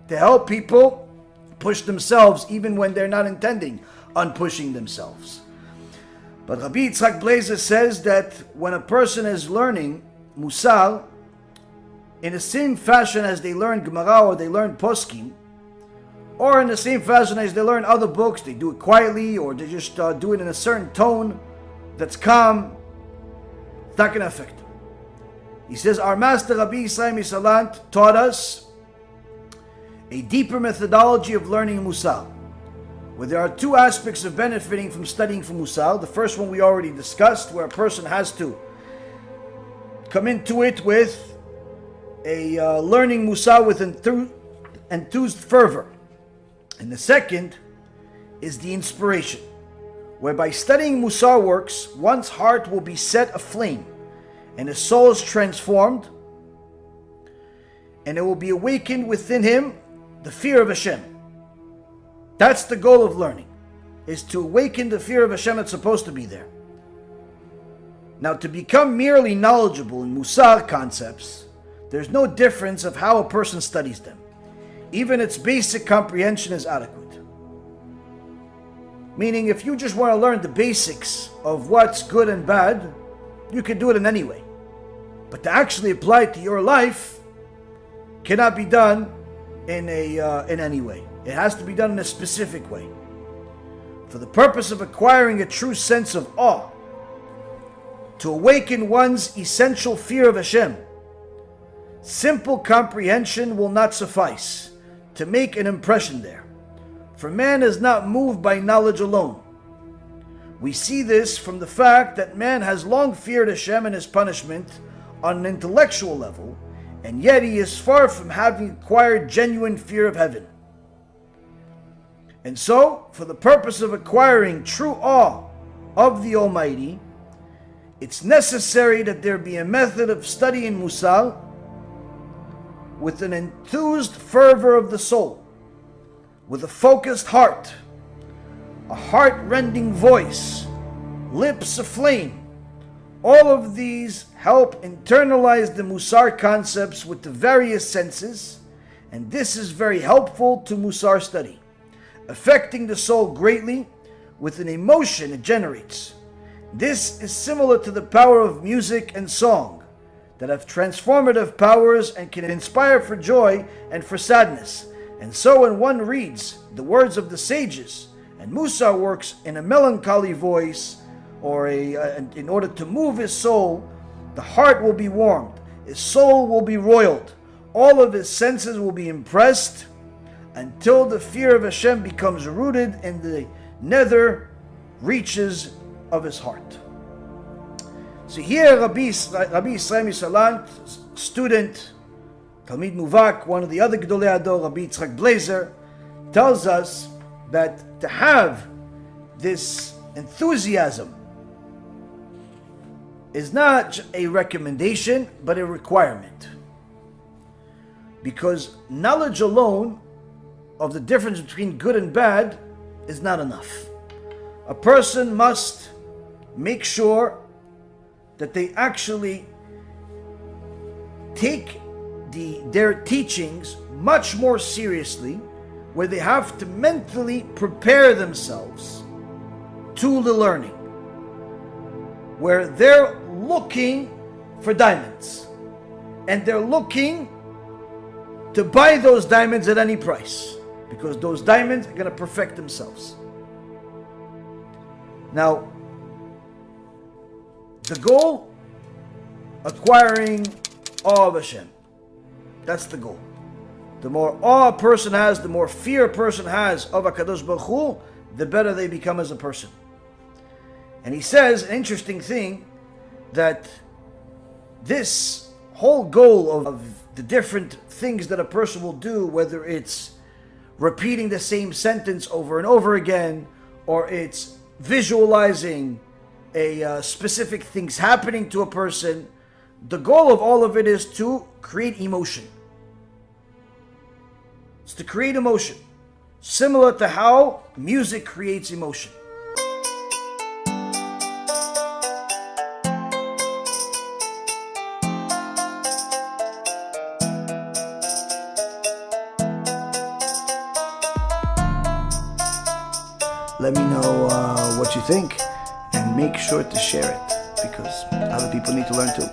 to help people push themselves even when they're not intending on pushing themselves. But Rabbi Yitzhak Blazer says that when a person is learning Musar, in the same fashion as they learn Gemara or they learn Poskim, or in the same fashion as they learn other books, they do it quietly or they just do it in a certain tone that's calm, it's not going to affect them. He says, our master Rabbi Yisrael Misalant taught us a deeper methodology of learning Musar, where there are two aspects of benefiting from studying from Musar. The first one we already discussed, where a person has to come into it with a learning Musar with enthused fervor. And the second is the inspiration, whereby studying Musar works, one's heart will be set aflame, and his soul is transformed, and it will be awakened within him the fear of Hashem. That's the goal of learning, is to awaken the fear of Hashem that's supposed to be there. Now, to become merely knowledgeable in Musar concepts, there's no difference of how a person studies them. Even its basic comprehension is adequate. Meaning, if you just want to learn the basics of what's good and bad, you can do it in any way. But to actually apply it to your life cannot be done in any way. It has to be done in a specific way. For the purpose of acquiring a true sense of awe, to awaken one's essential fear of Hashem, simple comprehension will not suffice to make an impression there. For man is not moved by knowledge alone. We see this from the fact that man has long feared Hashem and his punishment on an intellectual level, and yet he is far from having acquired genuine fear of heaven. And so, for the purpose of acquiring true awe of the Almighty, it's necessary that there be a method of studying Musar with an enthused fervor of the soul, with a focused heart, a heart-rending voice, lips aflame. All of these help internalize the Musar concepts with the various senses, and this is very helpful to Musar study, affecting the soul greatly with an emotion it generates. This is similar to the power of music and song, that have transformative powers and can inspire for joy and for sadness. And so when one reads the words of the sages, and Musar works in a melancholy voice, or in order to move his soul, the heart will be warmed, his soul will be roiled, all of his senses will be impressed, until the fear of Hashem becomes rooted in the nether reaches of his heart. So here Rabbi Yisrael Misalant, student, Talmid Muvak, one of the other Gedolei Ador, Rabbi Yitzhak Blazer, tells us that to have this enthusiasm is not a recommendation, but a requirement. Because knowledge alone of the difference between good and bad is not enough. A person must make sure that they actually take their teachings much more seriously, where they have to mentally prepare themselves to the learning, where they're looking for diamonds, and they're looking to buy those diamonds at any price, because those diamonds are going to perfect themselves. Now, the goal, acquiring awe of Hashem. That's the goal. The more awe a person has, the more fear a person has of HaKadosh Baruch Hu, the better they become as a person. And he says an interesting thing, that this whole goal of the different things that a person will do, whether it's repeating the same sentence over and over again, or it's visualizing a specific things happening to a person, the goal of all of it is to create emotion. It's to create emotion, similar to how music creates emotion. Let me know what you think, and make sure to share it because other people need to learn too.